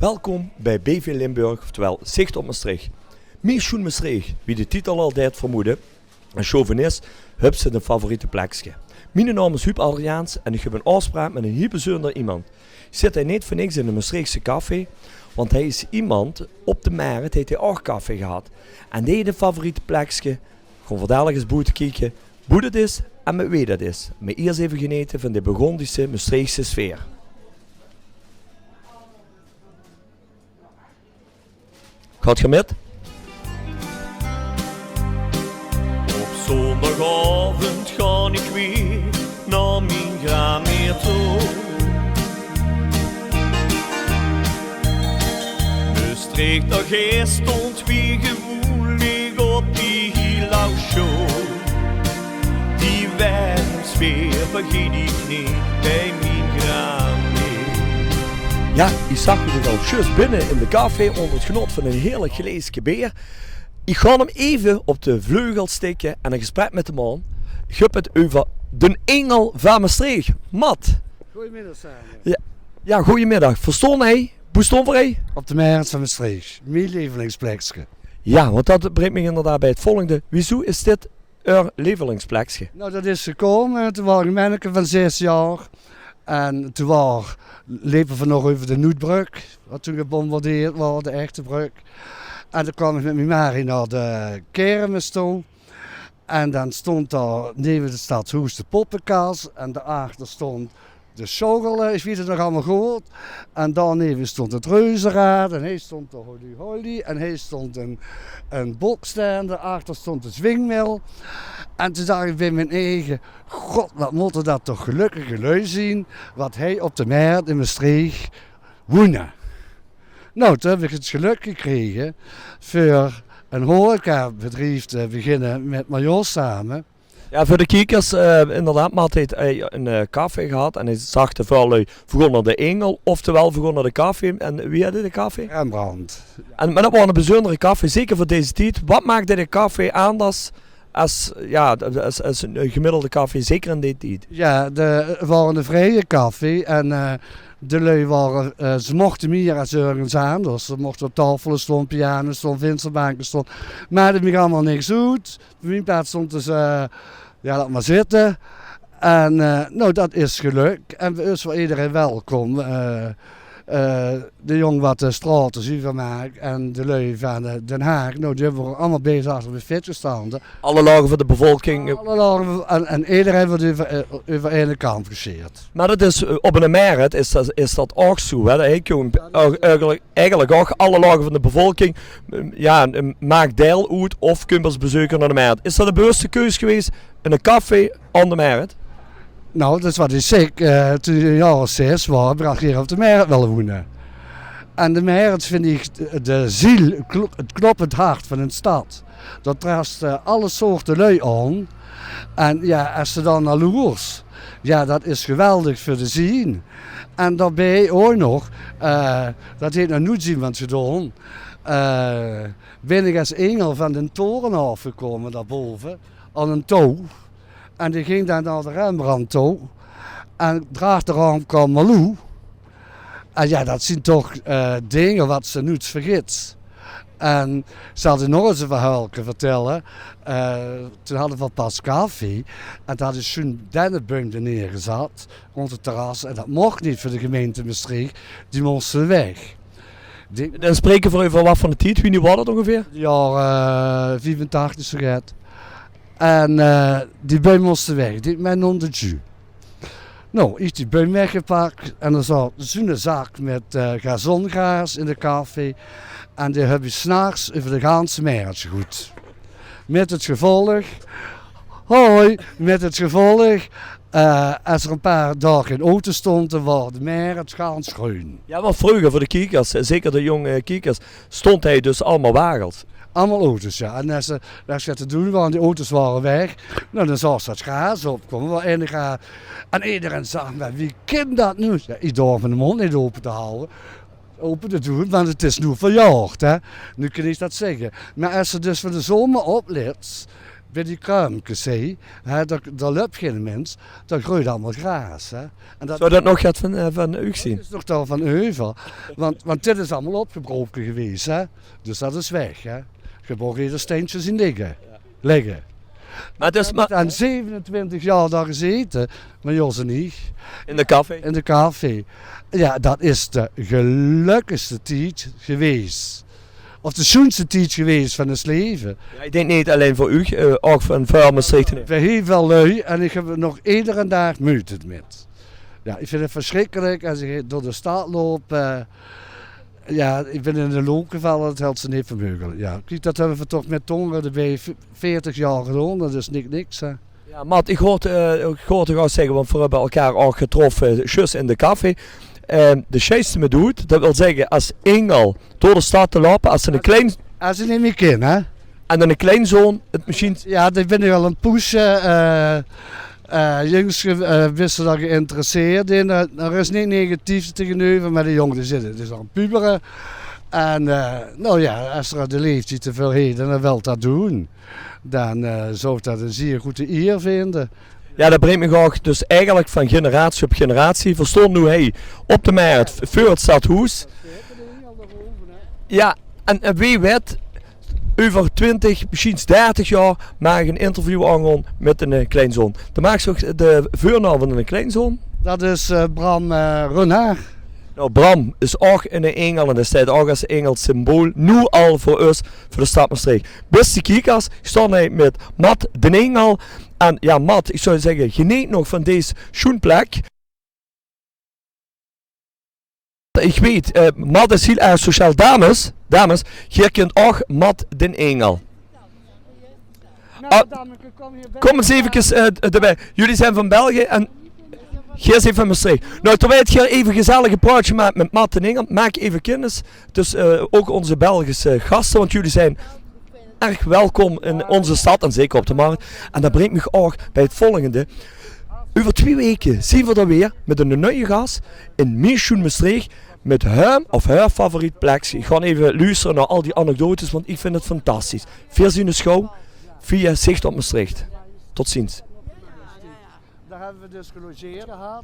Welkom bij BV Limburg, oftewel Zicht op Maastricht. Mission Maastricht, wie de titel al deed vermoeden, een chauvinist, heeft ze een favoriete plekje. Mijn naam is Huub Adriaans en ik heb een afspraak met een heel bijzonder iemand. Ik zit hier niet voor niks in een Maastrichtse café, want hij is iemand op de markt, heeft hij ook café gehad. En die de favoriete plekje, gewoon vandaag eens boete kijken, hoe dat is en met wie dat is. Maar eerst even genieten van de Burgondische Maastrichtse sfeer. Gaat je met? Op zondagavond ga ik weer naar mijn grameer toe. Maastricht, daar gij stond wie gewoelig op die Hilau-show. Die wermsfeer vergeet ik niet bij mijn grameer. Ja, ik zag je al juist binnen in de café onder het genot van een heerlijk gelezen beer. Ik ga hem even op de vleugel steken en een gesprek met de man. Ik heb het over de engel van Maastricht. Mat. Goedemiddag samen. Ja, goedemiddag. Verstond hij? Boeston voor hij? Op de markt van Maastricht, mijn lievelingsplekje. Ja, want dat brengt me inderdaad bij het volgende. Wieso is dit uw lievelingsplekje? Nou, dat is gekomen. Toen was ik een manneke van 6 jaar. En toen liepen we nog over de Noetbrug. Wat toen gebombardeerd was, de echte brug. En toen kwam ik met mijn Mari naar de kermis toe. En dan stond daar neben de stadshoes de poppenkast. En daarachter stond de Schogel, ik weet het nog allemaal goed. En daarneven stond het Reuzenrad. En hij stond de Holy Holy. En hij stond een bokstand. Daarachter stond de Zwingmel. En toen dacht ik bij mijn eigen, god, wat moeten dat toch gelukkige lui zien. Wat hij op de markt in Maastricht woonde. Nou, toen heb ik het geluk gekregen voor een horecabedrijf te beginnen met Major samen. Ja, voor de kijkers, inderdaad, Maat heeft een café gehad en hij zag de vuil begonnen de Engel, oftewel begonnen de café. En wie had de café? Rembrandt. Maar dat was een bijzondere café, zeker voor deze tijd. Wat maakte de café anders als een gemiddelde café, zeker in deze tijd? Ja, het waren een vrije café en de lui waren, ze mochten meer als ergens anders. Ze mochten op tafelen stonden, piano stonden, vensterbanken stonden. Maar dat ging allemaal niks uit. Op mijn plaats stond dus, laat maar zitten. En nou, dat is geluk. En is voor iedereen welkom. De jong wat de straten zuiver maakt en de lui van Den Haag, nou, die hebben we allemaal bezig achter de fit gestaan. Alle lagen van de bevolking. Alle lagen en iedereen wordt over één kant gescheerd. Maar dat is, op een markt is dat ook zo. Hè? Eigenlijk ook alle lagen van de bevolking maakt deel uit of kumpers bezoeken naar de markt. Is dat de bewuste keuze geweest in een café aan de markt? Nou, dat is wat ik zeg. Toen ik een jaar of 6 was, bracht ik hier op de markt willen wonen. En de markt vind ik de ziel, het kloppend hart van een stad. Dat trast alle soorten lui aan. En ja, als ze dan naar Loers, ja, dat is geweldig voor de zien. En daarbij ook nog, dat heeft nog nooit iemand gedaan, ben ik als engel van de toren afgekomen daarboven, aan een touw. En die ging dan naar de Rembrandt toe. En erachteraan kwam Malou. En ja, dat zijn toch dingen wat ze nooit vergeet. En ze hadden nog eens een verhaal vertellen. Toen hadden we pas koffie. En toen hadden ze zo'n dennenboom er neergezet rond het terras. En dat mocht niet voor de gemeente Maastricht. Die moesten weg. Dan spreken we over wat van de tijd. Wie was dat ongeveer? Jaar 85 zo gaat. En die boom moesten weg, die met onder de jus. Nou, ik die boom weggepakt en er zat zo'n zak met gazongaas in de café. En die heb je s'nachts over de ganse markt goed. Met het gevolg, als er een paar dagen in auto stond, dan was de markt gaan schoon. Ja, want vroeger voor de kijkers, zeker de jonge kijkers, stond hij dus allemaal wagels. Allemaal auto's, ja. En als je te doen, want die auto's waren weg, nou, dan zag ze dat gaas opkomen. En iedereen zag, maar wie kan dat nu? Ja, ik durf mijn mond niet open te houden. Open te doen, want het is nu verjaard, hè. Nu kan ik dat zeggen. Maar als ze dus voor de zomer oplet, bij die kruimkes, daar loopt geen mens, daar groeit allemaal gras. Hè. En Zou dat nog gaat van u zien? dat is nog wel van Heuvel, want dit is allemaal opgebroken geweest, hè. Dus dat is weg. Hè. Je mag hier de steentjes in liggen. Maar dus, En 27 jaar daar gezeten, maar Jos en ik, in de café? in de café. Ja, dat is de gelukkigste tijd geweest. Of de schoonste tijd geweest van het leven. Ja, ik denk niet alleen voor u, ook van vuil Maastricht. Ik ben heel veel lui en ik heb er nog iedere dag moeite met. Ja, ik vind het verschrikkelijk als ik door de stad loop. Ja, ik ben in de loop gevallen, dat helpt ze niet vermogelijk. Ja, kijk, dat hebben we toch met tongen erbij 40 jaar gedaan, dat is niks. Hè. Ja, Matt, ik hoorde jou zeggen, want we hebben elkaar ook getroffen, juist in de café. De scheiste me doet, dat wil zeggen, als Engel door de stad te lopen, als ze Als je niet meer kan, hè? en dan een kleinzoon het misschien... Ja, ik ben nu al aan het pushen. Jongens wisten daar geïnteresseerd in. Er is niet negatief tegenover, maar de jongen die zitten dus aan het puberen. En nou ja, als er de leeftijd te veel heeft en dan wil dat doen, dan zou ik dat een zeer goede eer vinden. Ja, dat brengt me ook dus eigenlijk van generatie op generatie. Verstond nu hij op de markt voor het stadhuis. Ja, en wie weet, over 20, misschien 30 jaar maak ik een interview aan met een kleinzoon. Dan maak je ook de voornaam van een kleinzoon. Dat is Bram Renard. Nou, Bram is ook een engel en dat staat ook als engel symbool. Nu al voor ons, voor de stad Maastricht. Beste kijkers, ik sta hier met Matt de Engel. En ja, Matt, ik zou zeggen, geniet nog van deze schoenplek. Ik weet, Matt is heel erg sociaal. Dames, hier kent ook Matt de Engel. Kom eens even erbij. Jullie zijn van België en hier is van Maastricht. Nou, terwijl het hier even gezellig een praatje maakt met Matt en Engel, maak even kennis. Dus ook onze Belgische gasten, want jullie zijn erg welkom in onze stad en zeker op de markt. En dat brengt me ook bij het volgende. Over 2 weken zien we dat weer met een nieuwe gast in Michoen Maastricht met hem of haar favoriet plek. Ik ga even luisteren naar al die anekdotes, want ik vind het fantastisch. Veel zin in de schouw via Zicht op Maastricht. Tot ziens. Daar hebben we dus gelogeerd gehad.